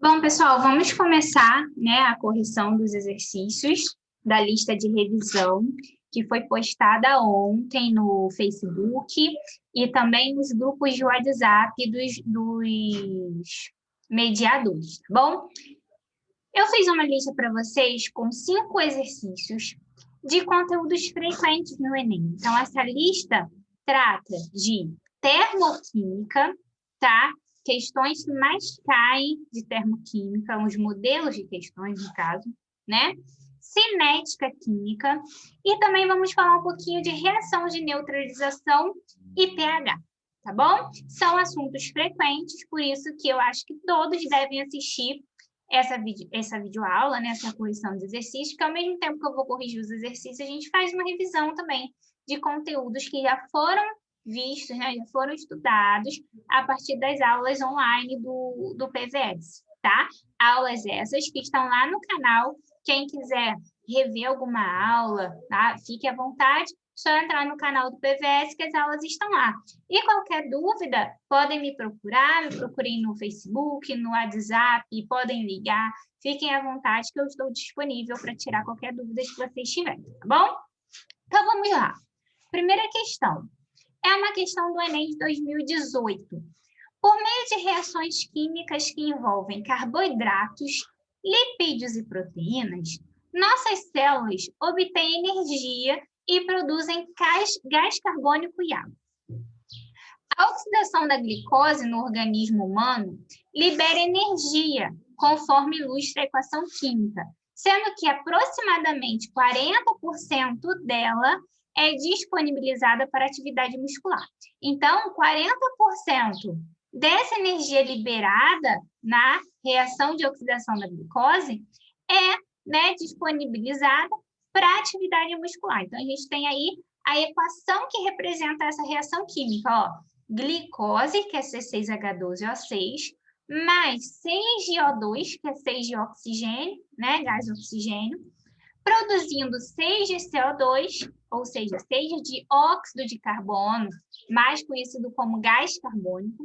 Bom, pessoal, vamos começar, né, a correção dos exercícios da lista de revisão que foi postada ontem no Facebook e também nos grupos de WhatsApp dos mediadores, tá bom? Eu fiz uma lista para vocês com 5 exercícios de conteúdos frequentes no Enem. Então, essa lista trata de termoquímica, tá? Questões que mais caem de termoquímica, os modelos de questões, no caso, né? Cinética química, e também vamos falar um pouquinho de reação de neutralização e pH, tá bom? São assuntos frequentes, por isso que eu acho que todos devem assistir essa videoaula, né, essa correção de exercícios, que ao mesmo tempo que eu vou corrigir os exercícios, a gente faz uma revisão também de conteúdos que já foram vistos, né, já foram estudados a partir das aulas online do PVS, tá? Aulas essas que estão lá no canal. Quem quiser rever alguma aula, tá? Fique à vontade, só entrar no canal do PVS que as aulas estão lá. E qualquer dúvida, podem me procurem no Facebook, no WhatsApp, podem ligar, fiquem à vontade que eu estou disponível para tirar qualquer dúvida que vocês tiverem, tá bom? Então vamos lá. Primeira questão. É uma questão do Enem de 2018. Por meio de reações químicas que envolvem carboidratos, lipídios e proteínas, nossas células obtêm energia e produzem gás carbônico e água. A oxidação da glicose no organismo humano libera energia, conforme ilustra a equação química, sendo que aproximadamente 40% dela é disponibilizada para atividade muscular. Então, 40% dessa energia liberada na reação de oxidação da glicose é, né, disponibilizada para atividade muscular. Então, a gente tem aí a equação que representa essa reação química, ó, glicose, que é C6H12O6, mais 6 de O2, que é 6 de oxigênio, né, gás oxigênio, produzindo 6 de CO2, ou seja, 6 de óxido de carbono, mais conhecido como gás carbônico,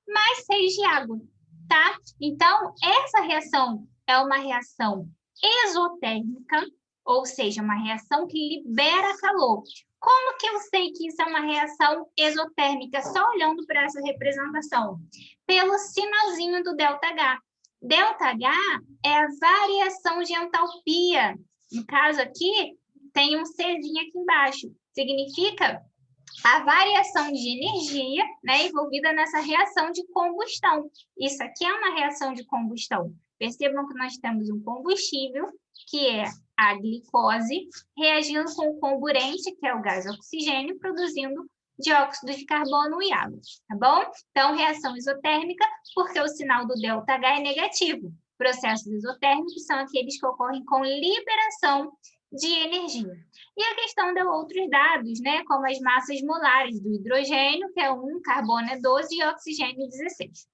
mais 6 de água, tá? Então, essa reação é uma reação exotérmica, ou seja, uma reação que libera calor. Como que eu sei que isso é uma reação exotérmica? Só olhando para essa representação. Pelo sinalzinho do ΔH. ΔH é a variação de entalpia. No caso aqui, tem um Czinho aqui embaixo. Significa a variação de energia, né, envolvida nessa reação de combustão. Isso aqui é uma reação de combustão. Percebam que nós temos um combustível, que é a glicose, reagindo com o comburente, que é o gás oxigênio, produzindo dióxido de carbono e água, tá bom? Então, reação isotérmica, porque o sinal do ΔH é negativo. Processos isotérmicos são aqueles que ocorrem com liberação de energia. E a questão deu outros dados, né, como as massas molares do hidrogênio, que é 1, carbono é 12 e oxigênio 16.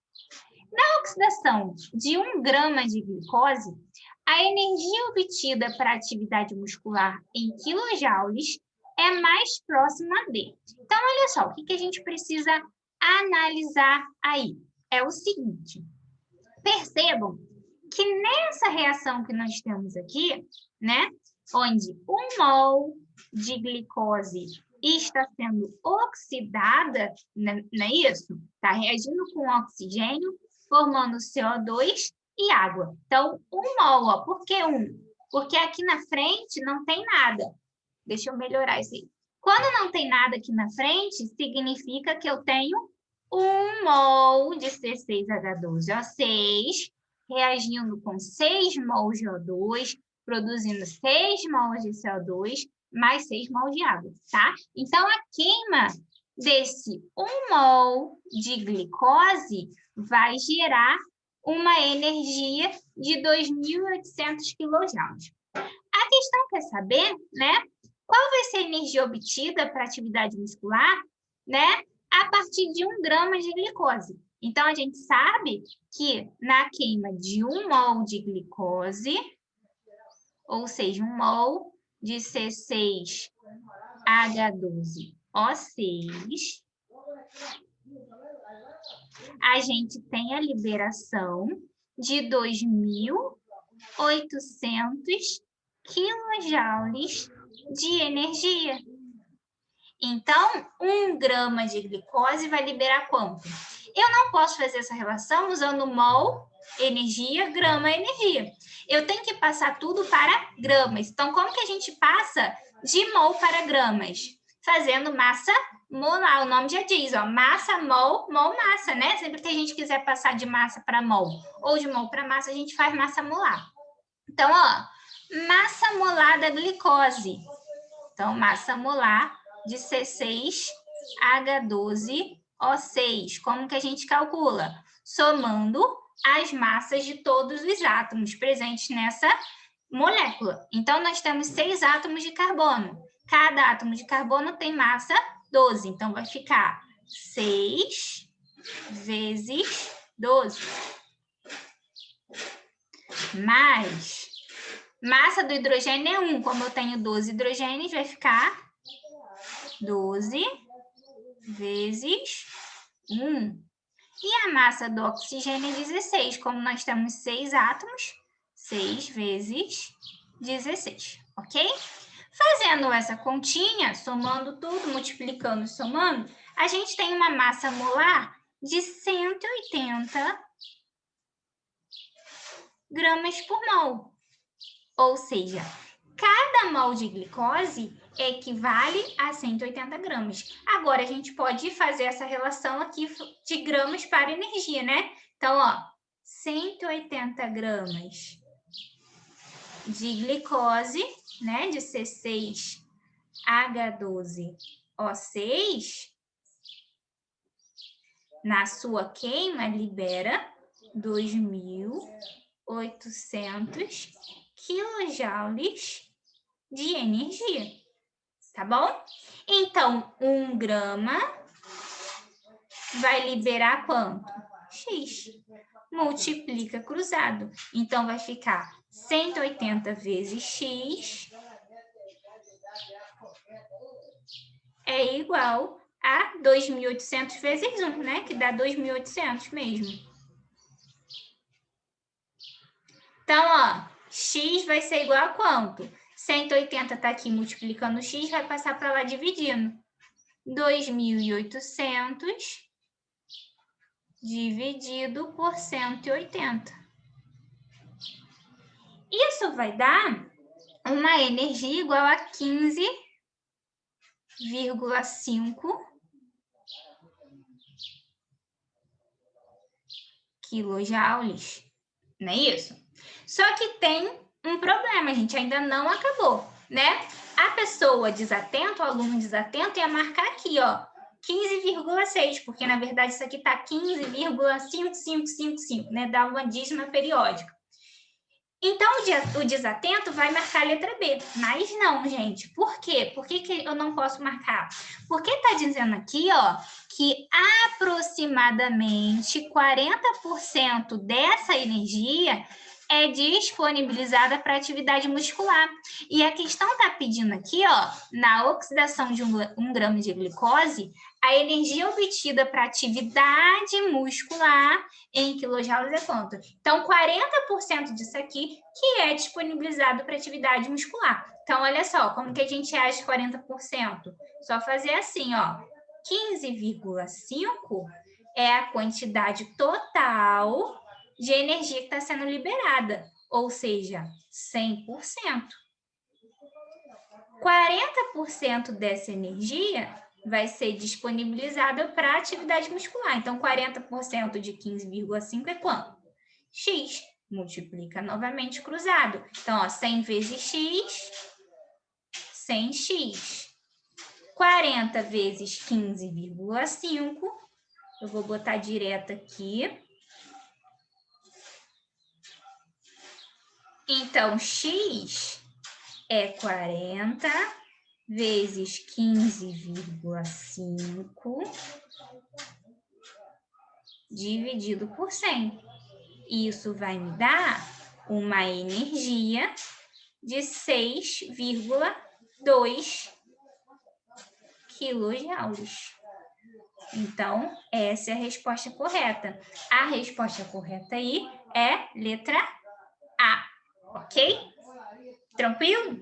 Na oxidação de 1 grama de glicose, a energia obtida para a atividade muscular em quilojoules é mais próxima de. Então, olha só, o que a gente precisa analisar aí? É o seguinte, percebam que nessa reação que nós temos aqui, né, onde 1 mol de glicose está sendo oxidada, não é isso? Está reagindo com oxigênio, formando CO2 e água. Então, 1 mol, ó, por que 1? Porque aqui na frente não tem nada. Deixa eu melhorar isso aí. Quando não tem nada aqui na frente, significa que eu tenho 1 mol de C6H12O6, reagindo com 6 mols de O2, produzindo 6 mols de CO2, mais 6 mols de água, tá? Então, a queima desse 1 mol de glicose vai gerar uma energia de 2.800 quilojoules. A questão quer saber, né, qual vai ser a energia obtida para atividade muscular, né, a partir de 1 grama de glicose. Então, a gente sabe que na queima de 1 mol de glicose, ou seja, 1 mol de C6H12O6, a gente tem a liberação de 2.800 quilojoules de energia. Então, 1 grama de glicose vai liberar quanto? Eu não posso fazer essa relação usando mol, energia, grama, energia. Eu tenho que passar tudo para gramas. Então, como que a gente passa de mol para gramas? Fazendo massa molar. O nome já diz, ó, massa, mol, massa, né? Sempre que a gente quiser passar de massa para mol ou de mol para massa, a gente faz massa molar. Então, ó, massa molar da glicose. Então, massa molar de C6H12O6. Como que a gente calcula? Somando as massas de todos os átomos presentes nessa molécula. Então, nós temos 6 átomos de carbono. Cada átomo de carbono tem massa 12. Então, vai ficar 6 vezes 12. Mais massa do hidrogênio é 1. Como eu tenho 12 hidrogênios, vai ficar 12 vezes 1. E a massa do oxigênio é 16. Como nós temos 6 átomos, 6 vezes 16, ok? Fazendo essa continha, somando tudo, multiplicando e somando, a gente tem uma massa molar de 180 gramas por mol. Ou seja, cada mol de glicose equivale a 180 gramas. Agora, a gente pode fazer essa relação aqui de gramas para energia, né? Então, ó, 180 gramas de glicose, né, de C6H12O6, na sua queima, libera 2.800 quilojoules de energia, tá bom? Então, 1 grama vai liberar quanto? X. Multiplica cruzado. Então, vai ficar 180 vezes X é igual a 2.800 vezes 1, né? Que dá 2.800 mesmo. Então, ó, X vai ser igual a quanto? 180 está aqui multiplicando X, vai passar para lá dividindo. 2.800 dividido por 180. Isso vai dar uma energia igual a 15,5 quilojoules. Não é isso? Só que tem um problema, a gente ainda não acabou, né? A pessoa desatenta, o aluno desatento, ia marcar aqui, ó, 15,6, porque na verdade isso aqui tá 15,5555, né? Dá uma dízima periódica. Então, o desatento vai marcar a letra B, mas não, gente. Por quê? Por que eu não posso marcar? Porque tá dizendo aqui, ó, que aproximadamente 40% dessa energia é disponibilizada para atividade muscular. E a questão está pedindo aqui, ó, na oxidação de 1 grama de glicose, a energia obtida para atividade muscular em quilojoules é quanto? Então, 40% disso aqui que é disponibilizado para atividade muscular. Então, olha só, como que a gente acha 40%? Só fazer assim, ó, 15,5 é a quantidade total de energia que está sendo liberada, ou seja, 100%. 40% dessa energia vai ser disponibilizada para atividade muscular. Então, 40% de 15,5 é quanto? X. Multiplica novamente cruzado. Então, ó, 100 vezes X, 100x. 40 vezes 15,5. Eu vou botar direto aqui. Então, X é 40 vezes 15,5 dividido por 100. Isso vai me dar uma energia de 6,2 quilojoules. Então, essa é a resposta correta. A resposta correta aí é letra A, ok? Tranquilo?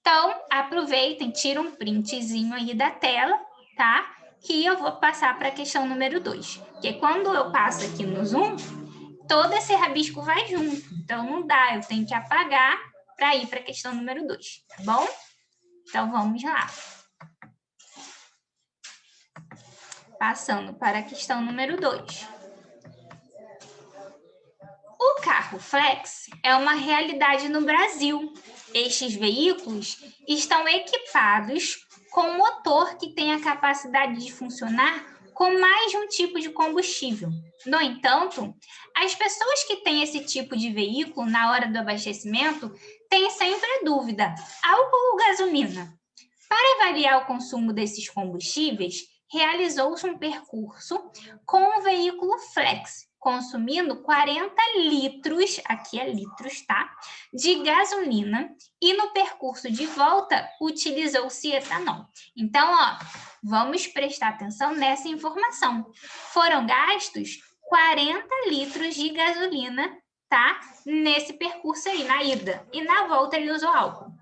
Então, aproveitem, tira um printzinho aí da tela, tá? Que eu vou passar para a questão número 2. Porque quando eu passo aqui no Zoom, todo esse rabisco vai junto. Então, não dá, eu tenho que apagar para ir para a questão número 2, tá bom? Então, vamos lá. Passando para a questão número 2. O carro flex é uma realidade no Brasil. Estes veículos estão equipados com um motor que tem a capacidade de funcionar com mais de um tipo de combustível. No entanto, as pessoas que têm esse tipo de veículo na hora do abastecimento têm sempre a dúvida: álcool ou gasolina? Para avaliar o consumo desses combustíveis, realizou-se um percurso com o veículo flex, consumindo 40 litros, aqui é litros, tá? De gasolina, e no percurso de volta utilizou-se etanol. Então, ó, vamos prestar atenção nessa informação. Foram gastos 40 litros de gasolina, tá? Nesse percurso aí, na ida. E na volta ele usou álcool.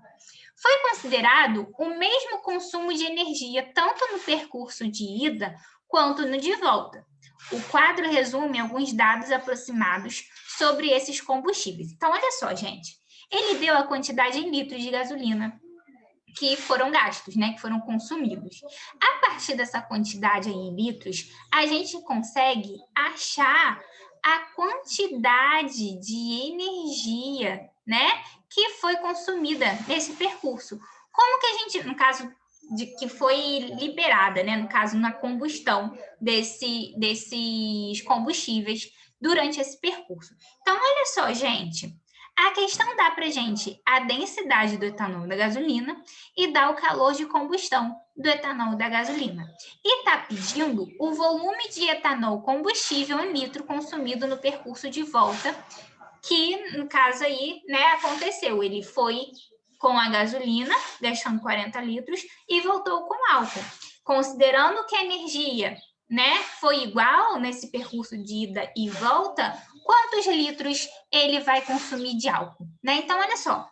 Foi considerado o mesmo consumo de energia tanto no percurso de ida quanto no de volta. O quadro resume alguns dados aproximados sobre esses combustíveis. Então, olha só, gente. Ele deu a quantidade em litros de gasolina que foram gastos, né, que foram consumidos. A partir dessa quantidade aí em litros, a gente consegue achar a quantidade de energia, né, que foi consumida nesse percurso. Como que a gente, no caso de que foi liberada, né, no caso na combustão desses combustíveis durante esse percurso. Então, olha só, gente, a questão dá para gente a densidade do etanol e da gasolina e dá o calor de combustão do etanol e da gasolina. E está pedindo o volume de etanol combustível em litro consumido no percurso de volta, que no caso aí, né, aconteceu. Ele foi com a gasolina, gastando 40 litros, e voltou com álcool. Considerando que a energia, né, foi igual nesse percurso de ida e volta, quantos litros ele vai consumir de álcool, né? Então, olha só.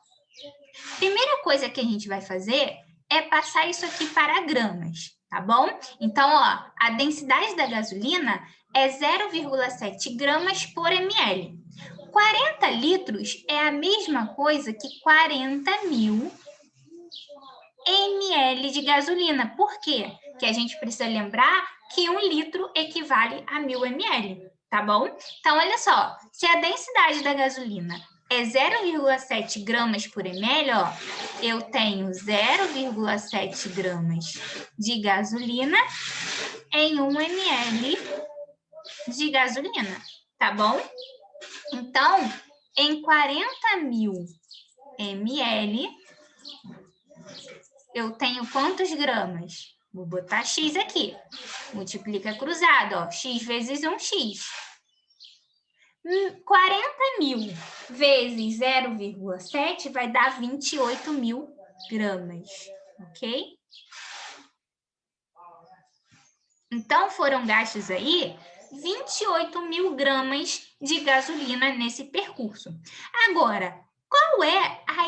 Primeira coisa que a gente vai fazer é passar isso aqui para gramas, tá bom? Então, ó, a densidade da gasolina é 0,7 gramas por ml. 40 litros é a mesma coisa que 40.000 ml de gasolina. Por quê? Porque a gente precisa lembrar que 1 litro equivale a 1.000 ml, tá bom? Então, olha só, se a densidade da gasolina é 0,7 gramas por ml, ó, eu tenho 0,7 gramas de gasolina em 1 ml de gasolina, tá bom? Então, em 40.000 ml, eu tenho quantos gramas? Vou botar X aqui. Multiplica cruzado, ó. X vezes 1x. 40.000 vezes 0,7 vai dar 28.000 gramas, ok? Então, foram gastos aí 28.000 gramas de gasolina nesse percurso. Agora, qual é a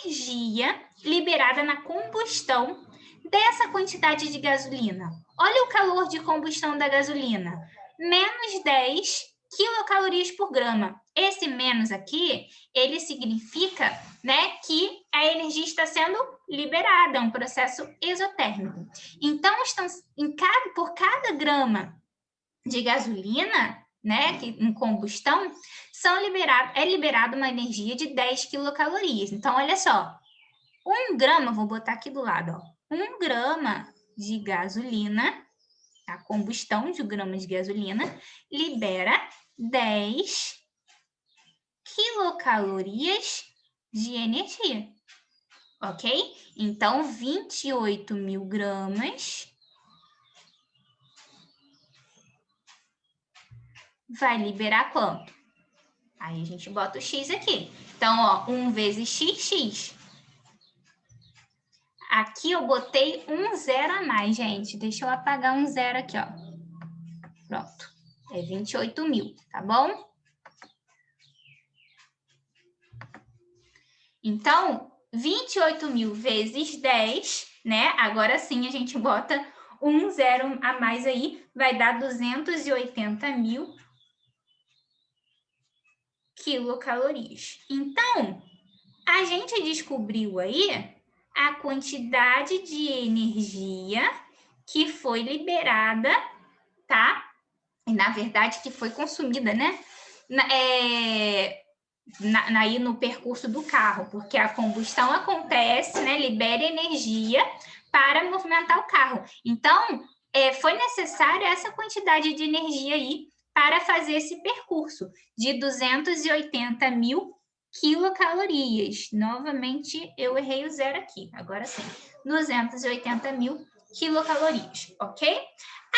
energia liberada na combustão dessa quantidade de gasolina? Olha o calor de combustão da gasolina, menos 10 quilocalorias por grama. Esse menos aqui, ele significa, né, que a energia está sendo liberada, é um processo exotérmico. Então, por cada grama de gasolina, né, que em combustão, é liberada uma energia de 10 quilocalorias. Então, olha só, 1 grama, vou botar aqui do lado, ó, 1 grama de gasolina, a combustão de 1 grama de gasolina, libera 10 quilocalorias de energia, ok? Então, 28.000 gramas vai liberar quanto? Aí a gente bota o x aqui. Então, ó, 1 vezes x, x. Aqui eu botei um zero a mais, gente. Deixa eu apagar um zero aqui, ó. Pronto. É 28.000, tá bom? Então, 28.000 vezes 10, né? Agora sim a gente bota um zero a mais aí, vai dar 280.000 quilocalorias. Então, a gente descobriu aí a quantidade de energia que foi liberada, tá? E, na verdade, que foi consumida, né? Aí no percurso do carro, porque a combustão acontece, né? Libera energia para movimentar o carro. Então, foi necessária essa quantidade de energia aí para fazer esse percurso de 280.000 quilocalorias. Novamente, eu errei o zero aqui. Agora sim, 280.000 quilocalorias, ok?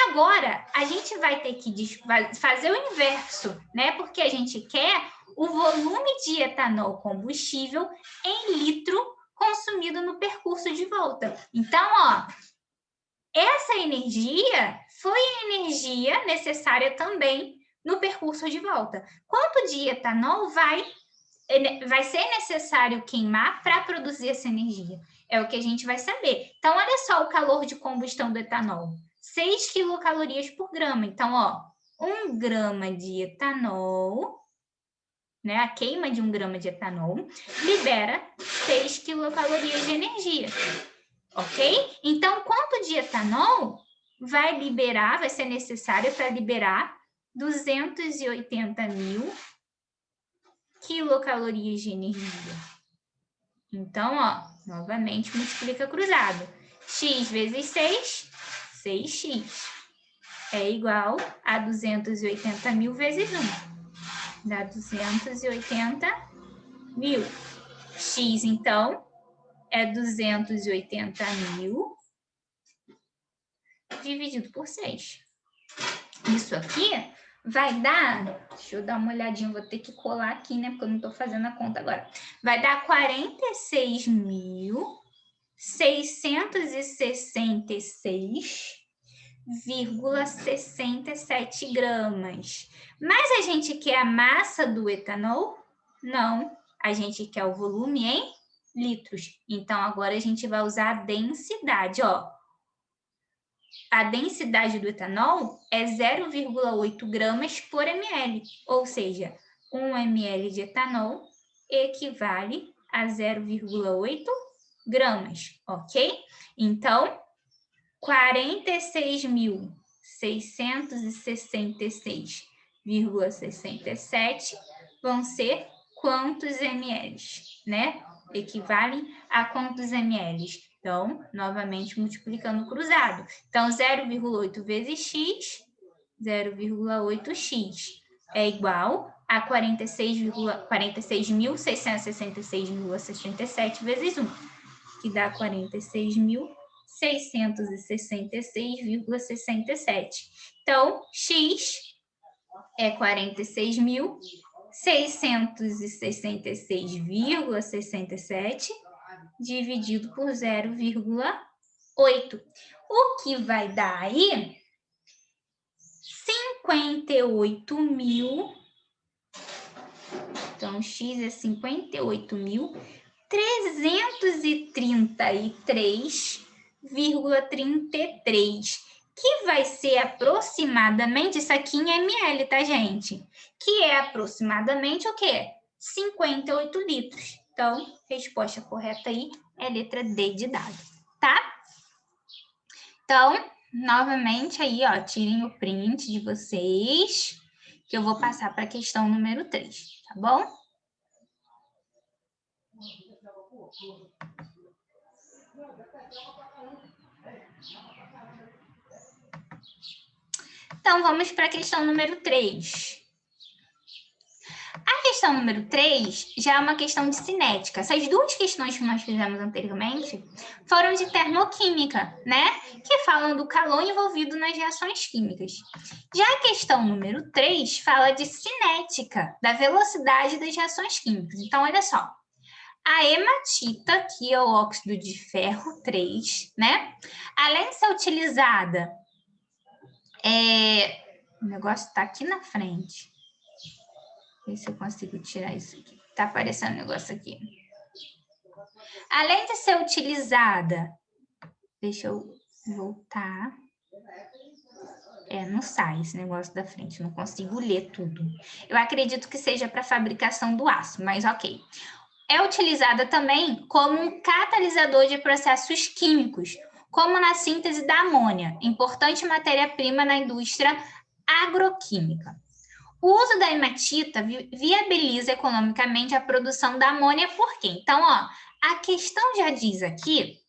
Agora, a gente vai ter que fazer o inverso, né? Porque a gente quer o volume de etanol combustível em litro consumido no percurso de volta. Então, ó, essa energia foi a energia necessária também no percurso de volta. Quanto de etanol vai ser necessário queimar para produzir essa energia? É o que a gente vai saber. Então, olha só o calor de combustão do etanol. 6 quilocalorias por grama. Então, ó, 1 grama de etanol, né? A queima de 1 grama de etanol libera 6 quilocalorias de energia. Ok? Então, quanto de etanol vai ser necessário para liberar 280.000 quilocalorias de energia? Então, ó, novamente multiplica cruzado. X vezes 6, 6x. É igual a 280.000 vezes 1. Dá 280.000. X, então, é 280.000 dividido por 6. Isso aqui vai dar... Deixa eu dar uma olhadinha, vou ter que colar aqui, né? Porque eu não estou fazendo a conta agora. Vai dar 46.666,67 gramas. Mas a gente quer a massa do etanol? Não. A gente quer o volume em litros. Então, agora a gente vai usar a densidade, ó. A densidade do etanol é 0,8 gramas por ml, ou seja, 1 ml de etanol equivale a 0,8 gramas, ok? Então, 46.666,67 vão ser quantos ml, né? Equivalem a quantos ml? Então, novamente multiplicando cruzado. Então, 0,8 vezes x, 0,8x é igual a 46.666,67 vezes 1, que dá 46.666,67. Então, x é 46.666,67 dividido por 0,8. O que vai dar aí? 58.000. Então, x é 58.333,33, que vai ser aproximadamente, isso aqui em ml, tá, gente? Que é aproximadamente o quê? 58 litros. Então, resposta correta aí é letra D de dado, tá? Então, novamente aí, ó, tirem o print de vocês, que eu vou passar para a questão número 3, tá bom? Então, vamos para a questão número 3. A questão número 3 já é uma questão de cinética. Essas duas questões que nós fizemos anteriormente foram de termoquímica, né? Que falam do calor envolvido nas reações químicas. Já a questão número 3 fala de cinética, da velocidade das reações químicas. Então, olha só. A hematita, que é o óxido de ferro 3, né? Além de ser utilizada, o negócio está aqui na frente. Ver se eu consigo tirar isso aqui. Está aparecendo um negócio aqui. Além de ser utilizada, deixa eu voltar. Não sai esse negócio da frente, não consigo ler tudo. Eu acredito que seja para fabricação do aço, mas ok. É utilizada também como um catalisador de processos químicos, como na síntese da amônia, importante matéria-prima na indústria agroquímica. O uso da hematita viabiliza economicamente a produção da amônia, por quê? Então, ó, a questão já diz aqui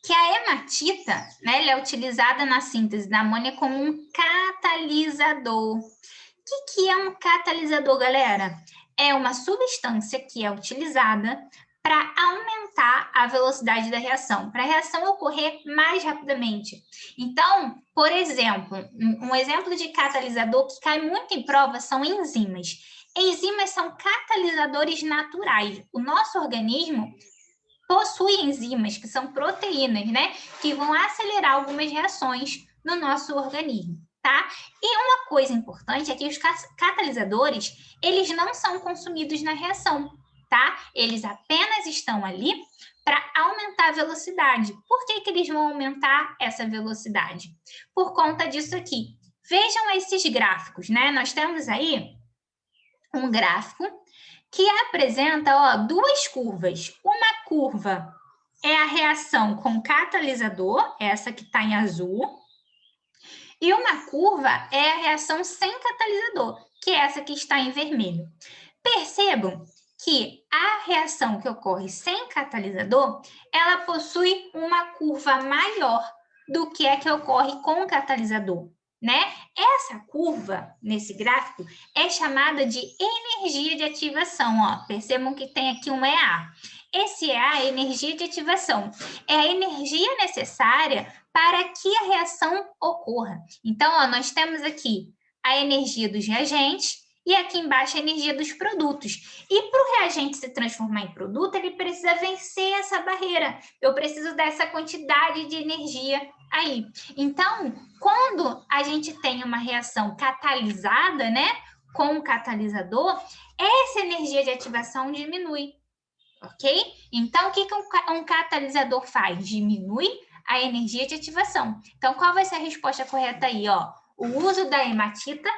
que a hematita, né, ela é utilizada na síntese da amônia como um catalisador. O que é um catalisador, galera? É uma substância que é utilizada para aumentar a velocidade da reação, para a reação ocorrer mais rapidamente. Então, por exemplo, um exemplo de catalisador que cai muito em prova são enzimas. Enzimas são catalisadores naturais. O nosso organismo possui enzimas, que são proteínas, né? Que vão acelerar algumas reações no nosso organismo, tá? E uma coisa importante é que os catalisadores, eles não são consumidos na reação, tá? Eles apenas estão ali para aumentar a velocidade. Por que eles vão aumentar essa velocidade? Por conta disso aqui. Vejam esses gráficos, né? Nós temos aí um gráfico que apresenta, ó, duas curvas. Uma curva é a reação com catalisador, essa que está em azul, e uma curva é a reação sem catalisador, que é essa que está em vermelho. Percebam que a reação que ocorre sem catalisador, ela possui uma curva maior do que a que ocorre com catalisador, né? Essa curva, nesse gráfico, é chamada de energia de ativação, ó. Percebam que tem aqui um EA. Esse EA é energia de ativação. É a energia necessária para que a reação ocorra. Então, ó, nós temos aqui a energia dos reagentes e aqui embaixo a energia dos produtos. E para o reagente se transformar em produto, ele precisa vencer essa barreira. Eu preciso dessa quantidade de energia aí. Então, quando a gente tem uma reação catalisada, né, com um catalisador, essa energia de ativação diminui, ok? Então, o que um catalisador faz? Diminui a energia de ativação. Então, qual vai ser a resposta correta aí, ó? O uso da hematita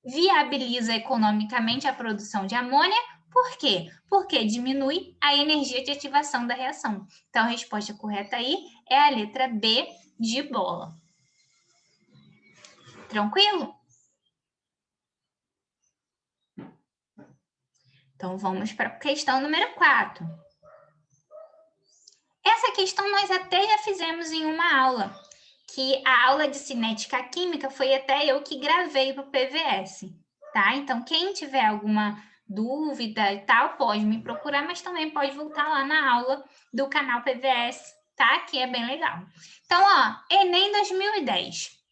viabiliza economicamente a produção de amônia. Por quê? Porque diminui a energia de ativação da reação. Então, a resposta correta aí é a letra B de bola. Tranquilo? Então, vamos para a questão número 4. Essa questão nós até já fizemos em uma aula, que a aula de cinética química foi até eu que gravei para o PVS, tá? Então, quem tiver alguma dúvida e tal, pode me procurar, mas também pode voltar lá na aula do canal PVS, tá? Que é bem legal. Então, ó, Enem 2010.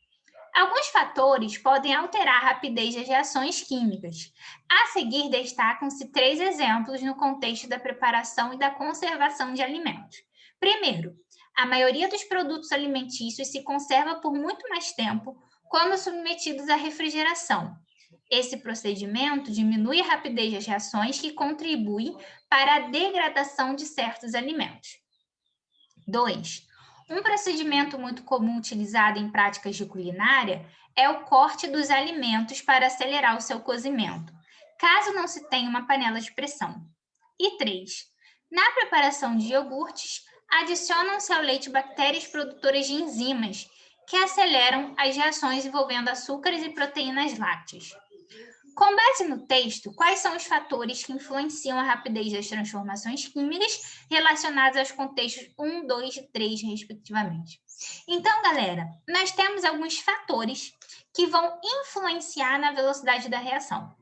Alguns fatores podem alterar a rapidez das reações químicas. A seguir, destacam-se 3 exemplos no contexto da preparação e da conservação de alimentos. Primeiro, a maioria dos produtos alimentícios se conserva por muito mais tempo quando submetidos à refrigeração. Esse procedimento diminui a rapidez das reações que contribui para a degradação de certos alimentos. 2. Um procedimento muito comum utilizado em práticas de culinária é o corte dos alimentos para acelerar o seu cozimento, caso não se tenha uma panela de pressão. E 3. Na preparação de iogurtes, adicionam-se ao leite bactérias produtoras de enzimas, que aceleram as reações envolvendo açúcares e proteínas lácteas. Com base no texto, quais são os fatores que influenciam a rapidez das transformações químicas relacionadas aos contextos 1, 2 e 3, respectivamente? Então, galera, nós temos alguns fatores que vão influenciar na velocidade da reação.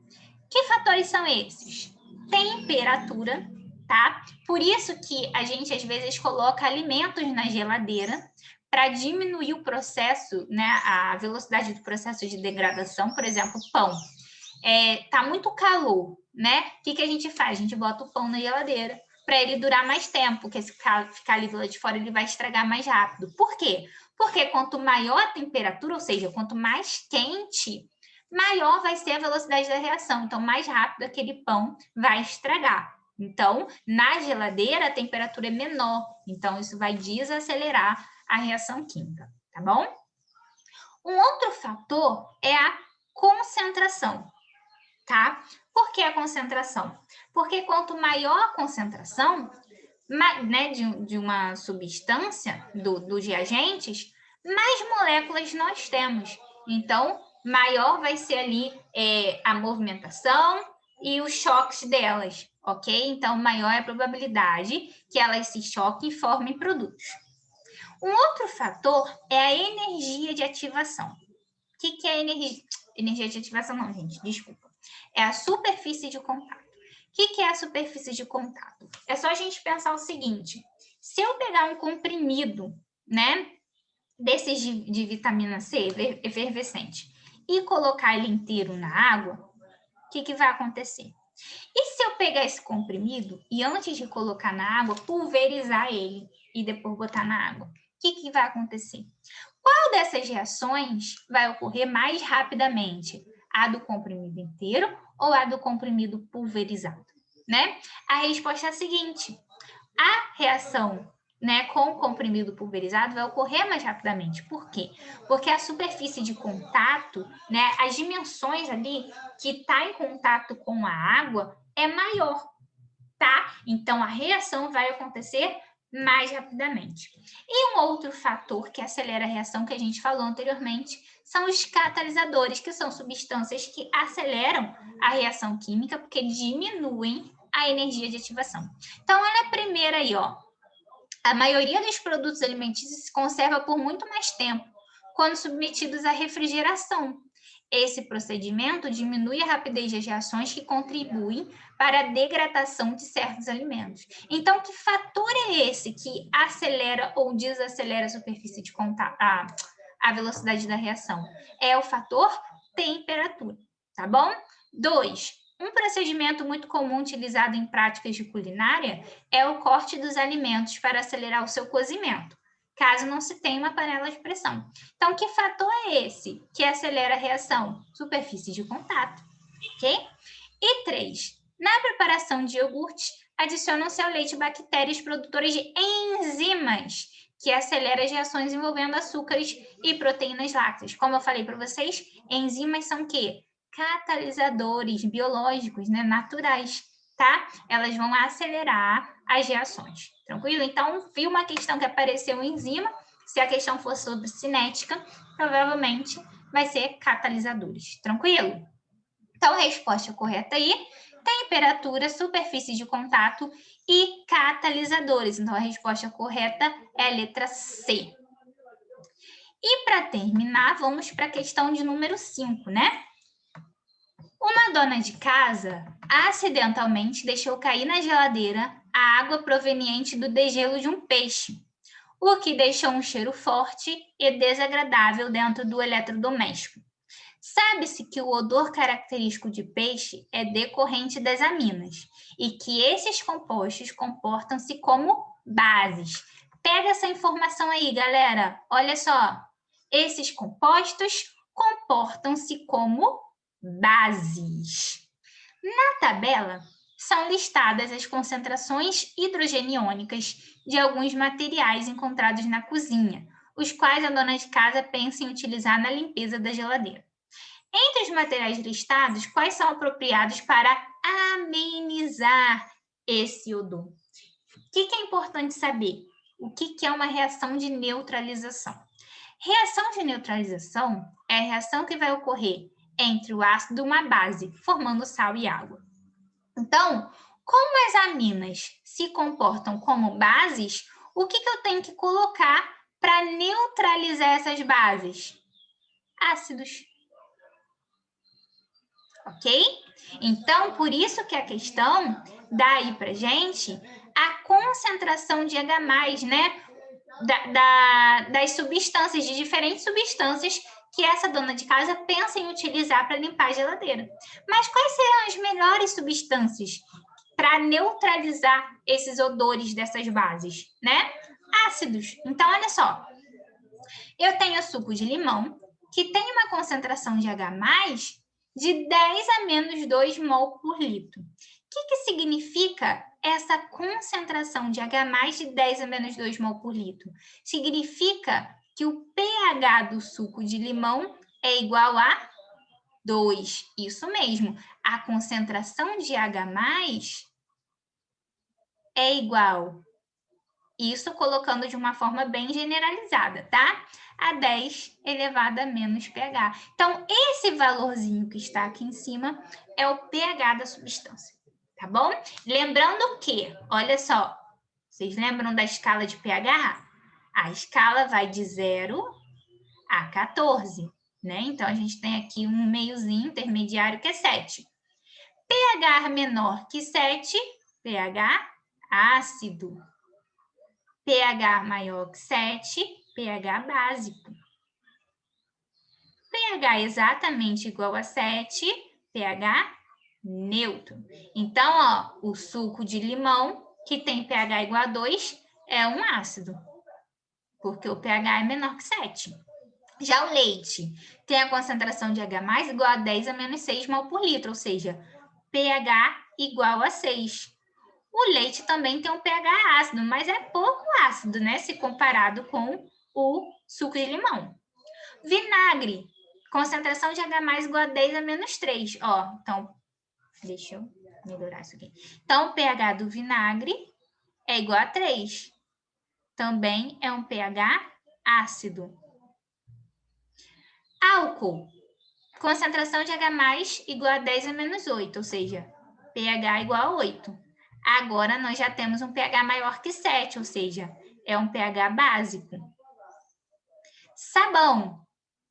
Que fatores são esses? Temperatura, tá? Por isso que a gente, às vezes, coloca alimentos na geladeira para diminuir o processo, né, a velocidade do processo de degradação, por exemplo, pão. tá muito calor, né? O que a gente faz? A gente bota o pão na geladeira para ele durar mais tempo, porque se ficar ali do lado de fora, ele vai estragar mais rápido. Por quê? Porque quanto maior a temperatura, ou seja, quanto mais quente, maior vai ser a velocidade da reação. Então, mais rápido aquele pão vai estragar. Então, na geladeira, a temperatura é menor. Então, isso vai desacelerar a reação química, tá bom? Um outro fator é a concentração, tá? Por que a concentração? Porque quanto maior a concentração, né, de uma substância, dos reagentes, mais moléculas nós temos. Então, maior vai ser ali a movimentação e os choques delas, ok? Então, maior é a probabilidade que elas se choquem e formem produtos. Um outro fator é a energia de ativação. O que é energia? Energia de ativação não, gente, desculpa. É a superfície de contato. O que é a superfície de contato? É só a gente pensar o seguinte, se eu pegar um comprimido, né, desses de vitamina C, efervescente, e colocar ele inteiro na água, o que vai acontecer? E se eu pegar esse comprimido e antes de colocar na água, pulverizar ele e depois botar na água, o que vai acontecer? Qual dessas reações vai ocorrer mais rapidamente? A do comprimido inteiro ou a do comprimido pulverizado? Né? A resposta é a seguinte: a reação, né, com o comprimido pulverizado vai ocorrer mais rapidamente. Por quê? Porque a superfície de contato, né, as dimensões ali que está em contato com a água é maior, tá? Então, a reação vai acontecer mais rapidamente. E um outro fator que acelera a reação que a gente falou anteriormente são os catalisadores, que são substâncias que aceleram a reação química porque diminuem a energia de ativação. Então, olha a primeira aí, ó. A maioria dos produtos alimentícios se conserva por muito mais tempo quando submetidos à refrigeração. Esse procedimento diminui a rapidez das reações que contribuem para a degradação de certos alimentos. Então, que fator é esse que acelera ou desacelera a superfície de contato, a velocidade da reação? É o fator temperatura, tá bom? 2. Um procedimento muito comum utilizado em práticas de culinária é o corte dos alimentos para acelerar o seu cozimento, caso não se tenha uma panela de pressão. Então, que fator é esse que acelera a reação? Superfície de contato, ok? E 3. Na preparação de iogurte, adicionam-se ao leite bactérias produtoras de enzimas, que aceleram as reações envolvendo açúcares e proteínas lácteas. Como eu falei para vocês, enzimas são o quê? Catalisadores biológicos, né, naturais, tá? Elas vão acelerar as reações, tranquilo? Então, viu uma questão que apareceu enzima, se a questão for sobre cinética, provavelmente vai ser catalisadores, tranquilo? Então, a resposta correta aí, temperatura, superfície de contato e catalisadores. Então, a resposta correta é a letra C. E para terminar, vamos para a questão de número 5, né? Uma dona de casa acidentalmente deixou cair na geladeira a água proveniente do degelo de um peixe, o que deixou um cheiro forte e desagradável dentro do eletrodoméstico. Sabe-se que o odor característico de peixe é decorrente das aminas e que esses compostos comportam-se como bases. Pega essa informação aí, galera. Olha só. Esses compostos comportam-se como bases. Na tabela, são listadas as concentrações hidrogeniônicas de alguns materiais encontrados na cozinha, os quais a dona de casa pensa em utilizar na limpeza da geladeira. Entre os materiais listados, quais são apropriados para amenizar esse odor? O que é importante saber? O que é uma reação de neutralização? Reação de neutralização é a reação que vai ocorrer entre o ácido e uma base, formando sal e água. Então, como as aminas se comportam como bases, o que eu tenho que colocar para neutralizar essas bases? Ácidos. Ok? Então, por isso que a questão dá aí para gente a concentração de H+, né? Das substâncias, de diferentes substâncias que essa dona de casa pensa em utilizar para limpar a geladeira. Mas quais serão as melhores substâncias para neutralizar esses odores dessas bases, né? Ácidos. Então, olha só. Eu tenho suco de limão, que tem uma concentração de H+, de 10 a menos 2 mol por litro. O que significa essa concentração de H+ de 10 a menos 2 mol por litro? Significa que o pH do suco de limão é igual a 2. Isso mesmo. A concentração de H+ é igual, isso colocando de uma forma bem generalizada, tá? A 10 elevado a menos pH. Então, esse valorzinho que está aqui em cima é o pH da substância, tá bom? Lembrando que, olha só, vocês lembram da escala de pH? A escala vai de 0 a 14, né? Então, a gente tem aqui um meiozinho intermediário que é 7. pH menor que 7, pH ácido. pH maior que 7, pH básico. pH exatamente igual a 7, pH neutro. Então, ó, o suco de limão, que tem pH igual a 2, é um ácido, porque o pH é menor que 7. Já o leite tem a concentração de H+ igual a 10 a menos 6 mol por litro, ou seja, pH igual a 6. O leite também tem um pH ácido, mas é pouco ácido, né? Se comparado com o suco de limão. Vinagre, concentração de H+ igual a 10 a menos 3. Ó, então, deixa eu melhorar isso aqui. Então, o pH do vinagre é igual a 3. Também é um pH ácido. Álcool, concentração de H+ igual a 10 a menos 8, ou seja, pH igual a 8. Agora, nós já temos um pH maior que 7, ou seja, é um pH básico. Sabão,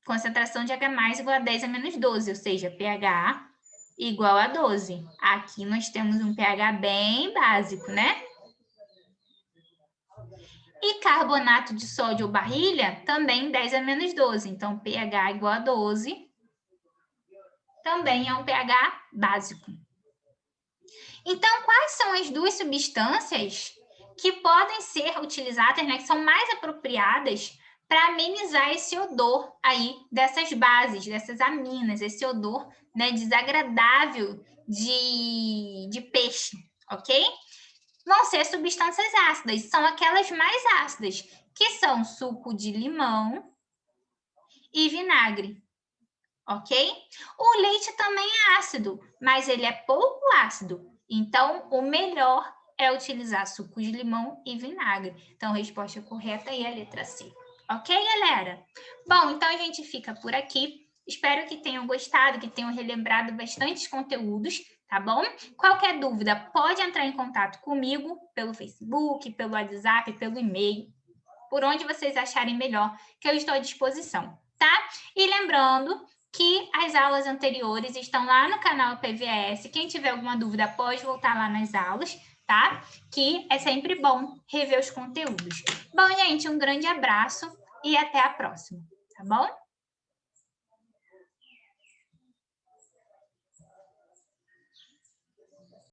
concentração de H+ igual a 10 a menos 12, ou seja, pH igual a 12. Aqui nós temos um pH bem básico, né? E carbonato de sódio ou barrilha, também 10 a menos 12. Então, pH igual a 12, também é um pH básico. Então, quais são as duas substâncias que podem ser utilizadas, né, que são mais apropriadas para amenizar esse odor aí dessas bases, dessas aminas, esse odor, né, desagradável de peixe, ok? Vão ser substâncias ácidas, são aquelas mais ácidas, que são suco de limão e vinagre, ok? O leite também é ácido, mas ele é pouco ácido. Então, o melhor é utilizar suco de limão e vinagre. Então, a resposta correta é a letra C. Ok, galera? Bom, então a gente fica por aqui. Espero que tenham gostado, que tenham relembrado bastantes conteúdos, tá bom? Qualquer dúvida, pode entrar em contato comigo pelo Facebook, pelo WhatsApp, pelo e-mail, por onde vocês acharem melhor, que eu estou à disposição, tá? E lembrando que as aulas anteriores estão lá no canal PVS. Quem tiver alguma dúvida pode voltar lá nas aulas, tá? Que é sempre bom rever os conteúdos. Bom, gente, um grande abraço e até a próxima, tá bom?